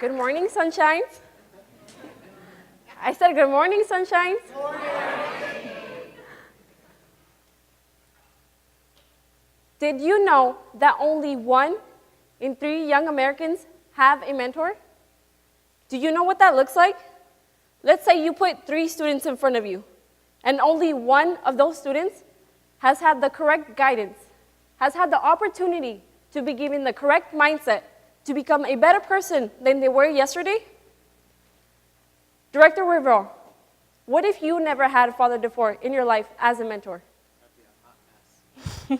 Good morning, sunshines. I said good morning, sunshines. Good morning. Did you know that only 1 in 3 young Americans have a mentor? Do you know what that looks like? Let's say you put 3 students in front of you, and only 1 of those students has had the correct guidance, has had the opportunity to be given the correct mindset to become a better person than they were yesterday? Director Rivera, what if you never had Father DeFore in your life as a mentor? That'd be a hot mess.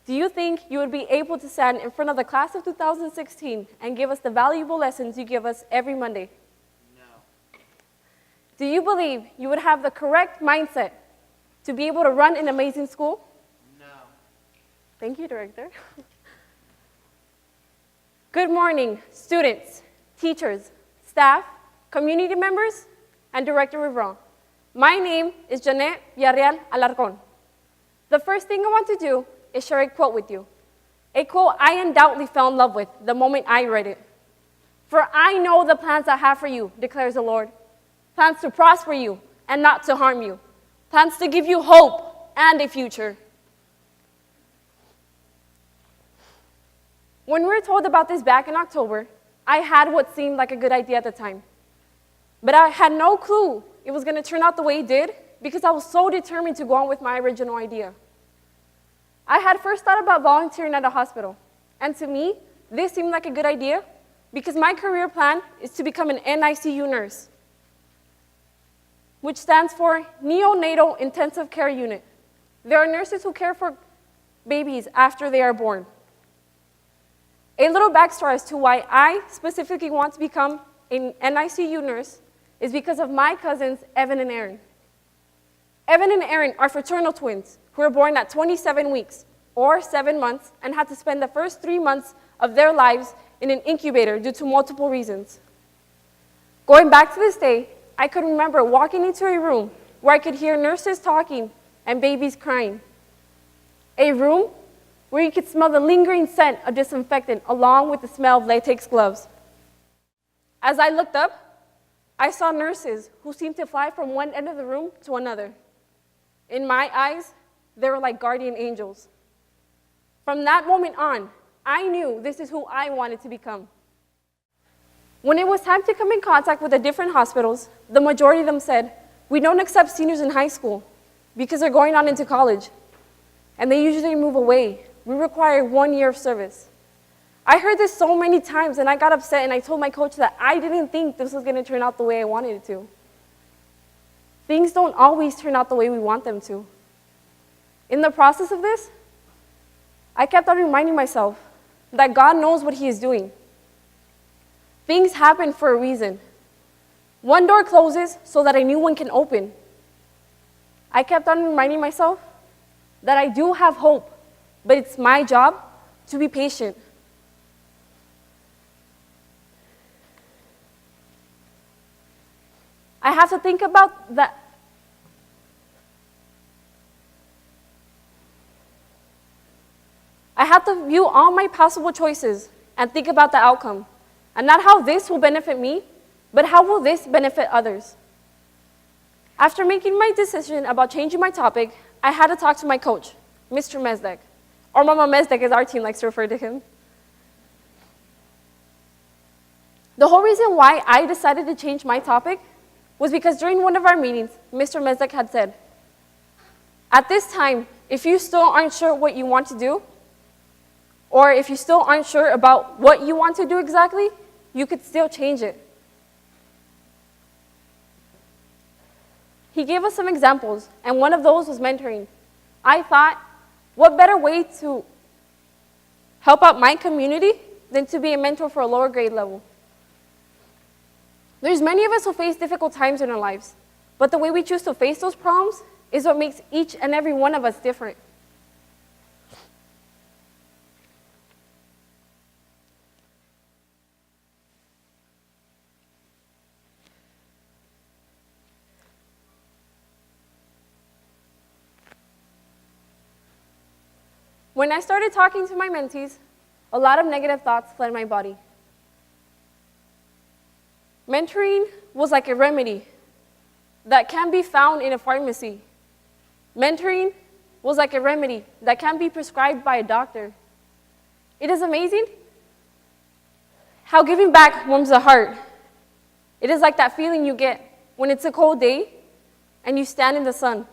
Do you think you would be able to stand in front of the class of 2016 and give us the valuable lessons you give us every Monday? No. Do you believe you would have the correct mindset to be able to run an amazing school? No. Thank you, Director. Good morning, students, teachers, staff, community members, and Director Rivera. My name is Janette Alarcon. The first thing I want to do is share a quote with you. A quote I undoubtedly fell in love with the moment I read it. For I know the plans I have for you, declares the Lord. Plans to prosper you and not to harm you. Plans to give you hope and a future. When we were told about this back in October, I had what seemed like a good idea at the time. But I had no clue it was going to turn out the way it did because I was so determined to go on with my original idea. I had first thought about volunteering at a hospital, and to me, this seemed like a good idea because my career plan is to become an NICU nurse, which stands for Neonatal Intensive Care Unit. There are nurses who care for babies after they are born. A little backstory as to why I specifically want to become an NICU nurse is because of my cousins, Evan and Aaron. Evan and Aaron are fraternal twins who were born at 27 weeks, or 7 months, and had to spend the first 3 months of their lives in an incubator due to multiple reasons. Going back to this day, I could remember walking into a room where I could hear nurses talking and babies crying. A room where you could smell the lingering scent of disinfectant along with the smell of latex gloves. As I looked up, I saw nurses who seemed to fly from one end of the room to another. In my eyes, they were like guardian angels. From that moment on, I knew this is who I wanted to become. When it was time to come in contact with the different hospitals, the majority of them said, "We don't accept seniors in high school because they're going on into college, and they usually move away. We require 1 year of service." I heard this so many times, and I got upset, and I told my coach that I didn't think this was going to turn out the way I wanted it to. Things don't always turn out the way we want them to. In the process of this, I kept on reminding myself that God knows what He is doing. Things happen for a reason. One door closes so that a new one can open. I kept on reminding myself that I do have hope, but it's my job to be patient. I have to think about that. I have to view all my possible choices and think about the outcome, and not how this will benefit me, but how will this benefit others. After making my decision about changing my topic, I had to talk to my coach, Mr. Mezdek, or Mama Mezdek as our team likes to refer to him. The whole reason why I decided to change my topic was because during one of our meetings, Mr. Mezdek had said, "At this time, if you still aren't sure what you want to do, or if you still aren't sure about what you want to do exactly, you could still change it." He gave us some examples, and one of those was mentoring. I thought, what better way to help out my community than to be a mentor for a lower grade level? There's many of us who face difficult times in our lives, but the way we choose to face those problems is what makes each and every one of us different. When I started talking to my mentees, a lot of negative thoughts fled my body. Mentoring was like a remedy that can be found in a pharmacy. Mentoring was like a remedy that can be prescribed by a doctor. It is amazing how giving back warms the heart. It is like that feeling you get when it's a cold day and you stand in the sun.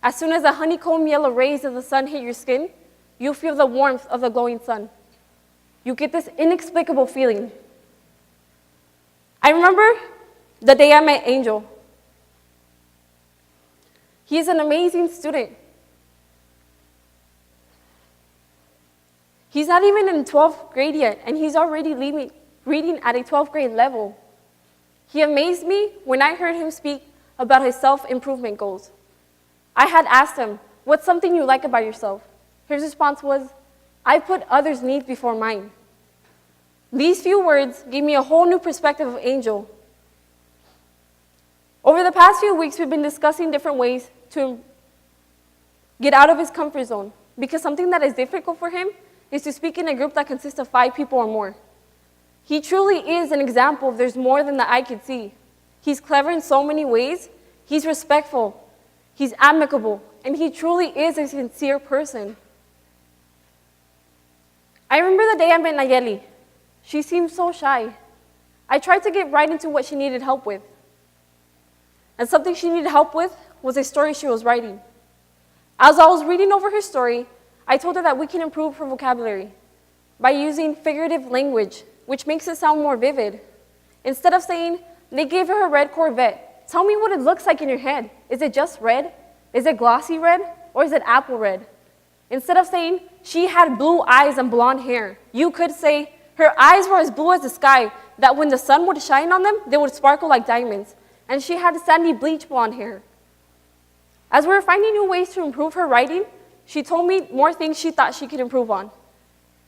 As soon as the honeycomb yellow rays of the sun hit your skin, you feel the warmth of the glowing sun. You get this inexplicable feeling. I remember the day I met Angel. He is an amazing student. He's not even in 12th grade yet, and he's already reading at a 12th grade level. He amazed me when I heard him speak about his self-improvement goals. I had asked him, "What's something you like about yourself?" His response was, "I put others' needs before mine." These few words gave me a whole new perspective of Angel. Over the past few weeks, we've been discussing different ways to get out of his comfort zone, because something that is difficult for him is to speak in a group that consists of 5 people or more. He truly is an example of there's more than the eye could see. He's clever in so many ways. He's respectful. He's amicable. And he truly is a sincere person. I remember the day I met Nayeli. She seemed so shy. I tried to get right into what she needed help with. And something she needed help with was a story she was writing. As I was reading over her story, I told her that we can improve her vocabulary by using figurative language, which makes it sound more vivid. Instead of saying, "They gave her a red Corvette," tell me what it looks like in your head. Is it just red? Is it glossy red? Or is it apple red? Instead of saying, "She had blue eyes and blonde hair," you could say, "Her eyes were as blue as the sky, that when the sun would shine on them, they would sparkle like diamonds. And she had sandy bleach blonde hair." As we were finding new ways to improve her writing, she told me more things she thought she could improve on.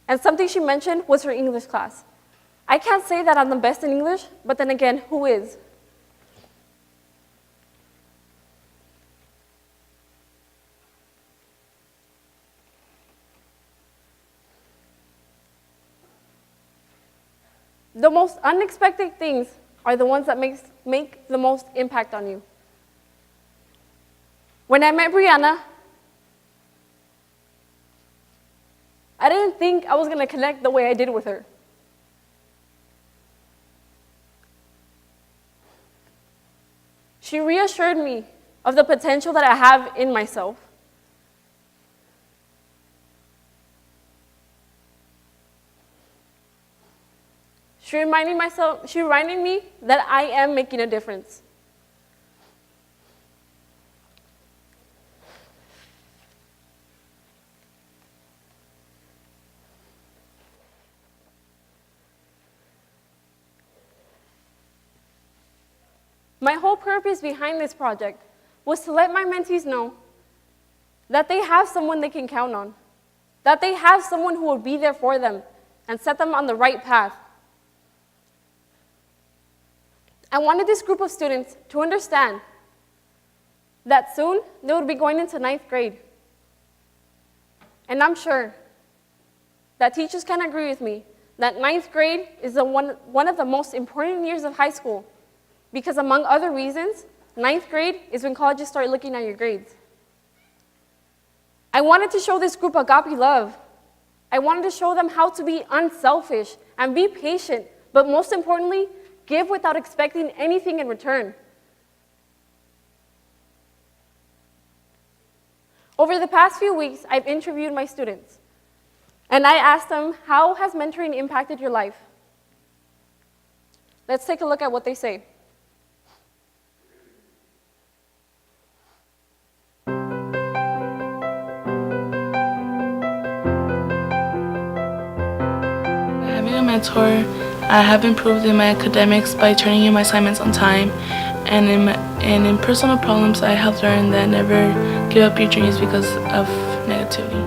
And something she mentioned was her English class. I can't say that I'm the best in English, but then again, who is? The most unexpected things are the ones that make the most impact on you. When I met Brianna, I didn't think I was going to connect the way I did with her. She reassured me of the potential that I have in myself. She reminded me that I am making a difference. My whole purpose behind this project was to let my mentees know that they have someone they can count on, that they have someone who will be there for them and set them on the right path. I wanted this group of students to understand that soon they would be going into 9th grade. And I'm sure that teachers can agree with me that 9th grade is one of the most important years of high school, because among other reasons, 9th grade is when colleges start looking at your grades. I wanted to show this group agape love. I wanted to show them how to be unselfish and be patient, but most importantly, give without expecting anything in return. Over the past few weeks, I've interviewed my students, and I asked them, how has mentoring impacted your life? Let's take a look at what they say. Having a mentor, I have improved in my academics by turning in my assignments on time, and in personal problems, I have learned that never give up your dreams because of negativity.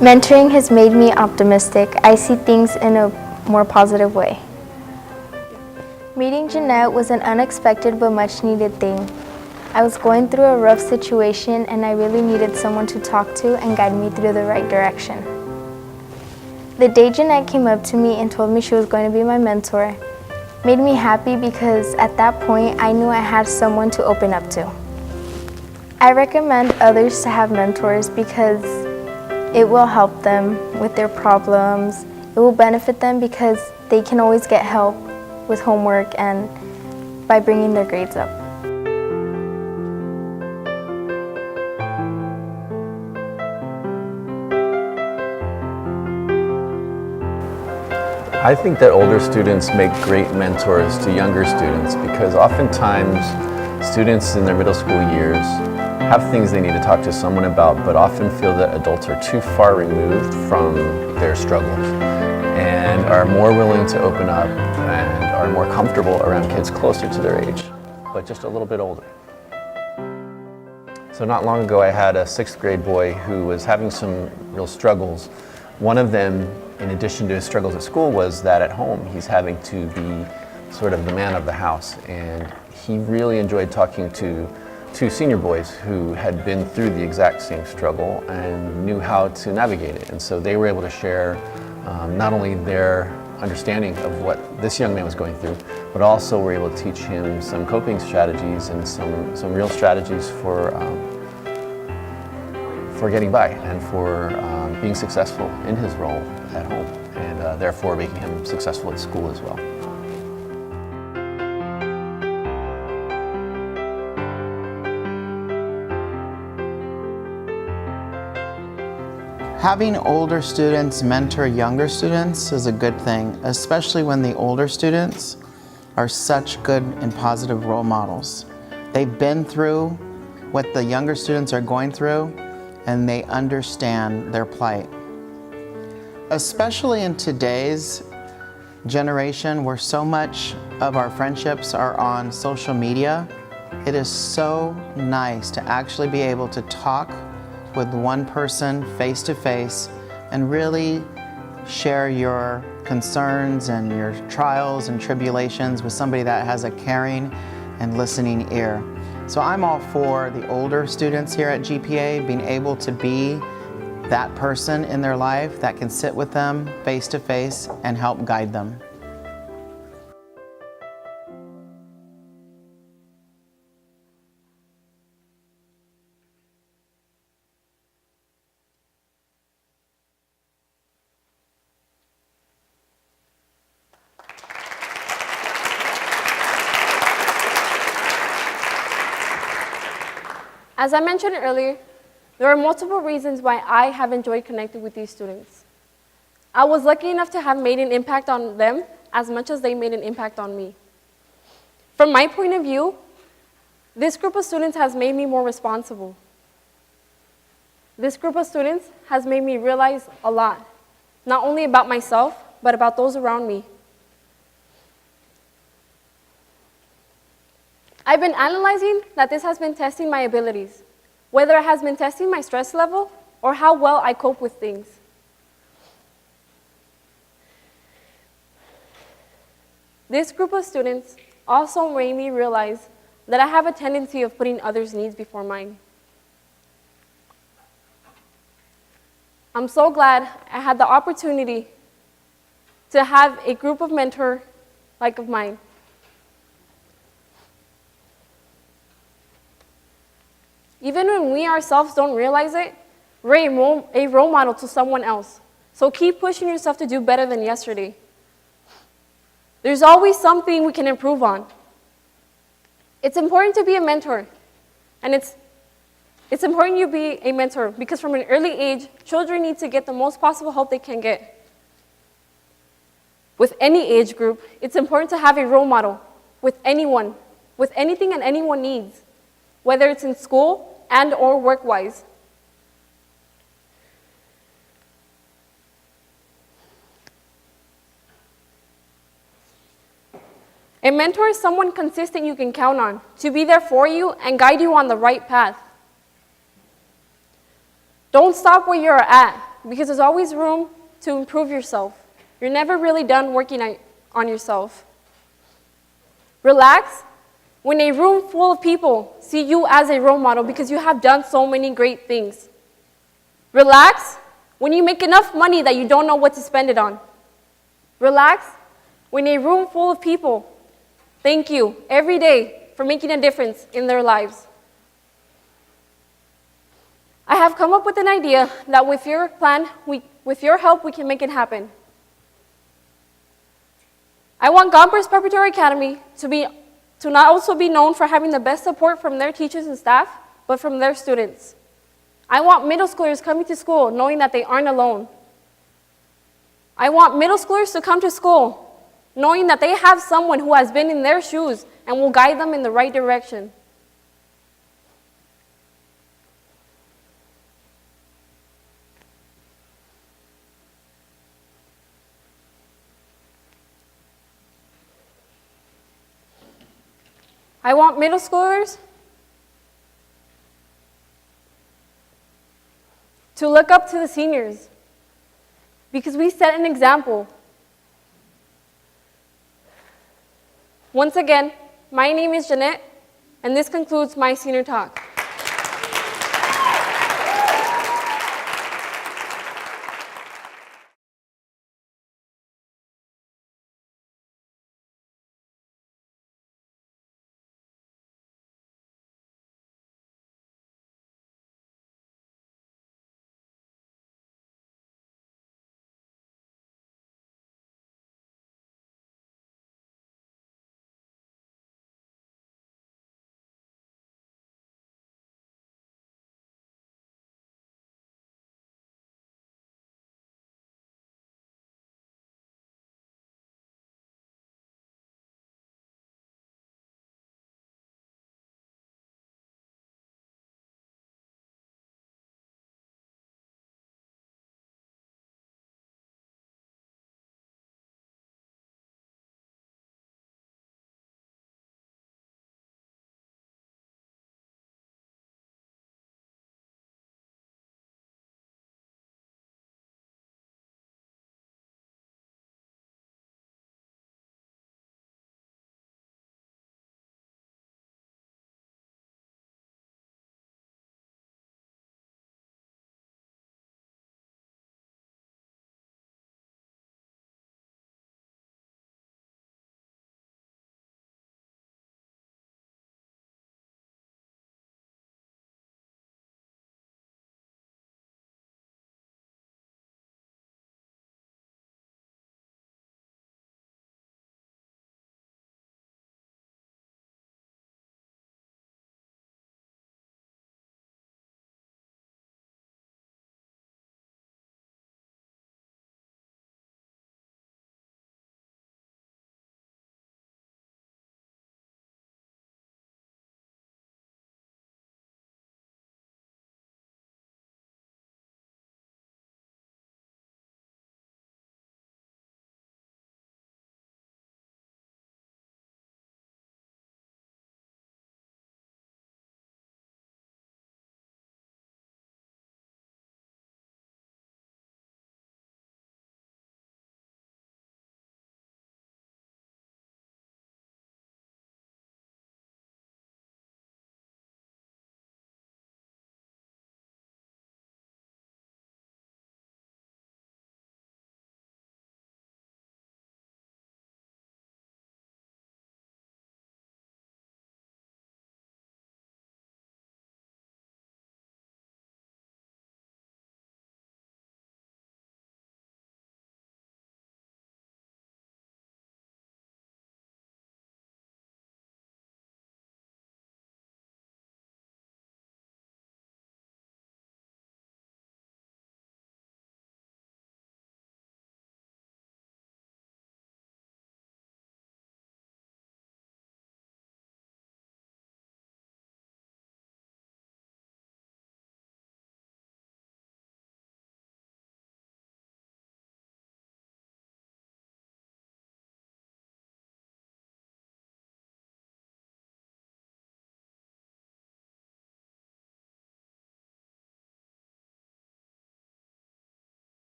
Mentoring has made me optimistic. I see things in a more positive way. Meeting Janette was an unexpected but much needed thing. I was going through a rough situation and I really needed someone to talk to and guide me through the right direction. The day Janette came up to me and told me she was going to be my mentor made me happy because at that point I knew I had someone to open up to. I recommend others to have mentors because it will help them with their problems. It will benefit them because they can always get help with homework and by bringing their grades up. I think that older students make great mentors to younger students because oftentimes students in their middle school years have things they need to talk to someone about, but often feel that adults are too far removed from their struggles and are more willing to open up and are more comfortable around kids closer to their age, but just a little bit older. So not long ago I had a 6th grade boy who was having some real struggles. One of them, in addition to his struggles at school, was that at home he's having to be sort of the man of the house, and he really enjoyed talking to 2 senior boys who had been through the exact same struggle and knew how to navigate it. And so they were able to share not only their understanding of what this young man was going through, but also were able to teach him some coping strategies and some real strategies for getting by and for being successful in his role at home, and therefore making him successful at school as well. Having older students mentor younger students is a good thing, especially when the older students are such good and positive role models. They've been through what the younger students are going through, and they understand their plight. Especially in today's generation where so much of our friendships are on social media, it is so nice to actually be able to talk with one person face to face and really share your concerns and your trials and tribulations with somebody that has a caring and listening ear. So I'm all for the older students here at GPA being able to be that person in their life that can sit with them face to face and help guide them. As I mentioned earlier, there are multiple reasons why I have enjoyed connecting with these students. I was lucky enough to have made an impact on them as much as they made an impact on me. From my point of view, this group of students has made me more responsible. This group of students has made me realize a lot, not only about myself, but about those around me. I've been analyzing that this has been testing my abilities, whether it has been testing my stress level or how well I cope with things. This group of students also made me realize that I have a tendency of putting others' needs before mine. I'm so glad I had the opportunity to have a group of mentors like of mine. Even when we ourselves don't realize it, we're a role model to someone else. So keep pushing yourself to do better than yesterday. There's always something we can improve on. It's important to be a mentor. And it's important you be a mentor because from an early age, children need to get the most possible help they can get. With any age group, it's important to have a role model with anyone, with anything and anyone needs, whether it's in school and or work-wise. A mentor is someone consistent you can count on to be there for you and guide you on the right path. Don't stop where you're at because there's always room to improve yourself. You're never really done working on yourself. Relax when a room full of people see you as a role model because you have done so many great things. Relax when you make enough money that you don't know what to spend it on. Relax when a room full of people thank you every day for making a difference in their lives. I have come up with an idea that with your plan, with your help, we can make it happen. I want Gompers Preparatory Academy to not also be known for having the best support from their teachers and staff, but from their students. I want middle schoolers coming to school knowing that they aren't alone. I want middle schoolers to come to school knowing that they have someone who has been in their shoes and will guide them in the right direction. I want middle schoolers to look up to the seniors because we set an example. Once again, my name is Janette, and this concludes my senior talk.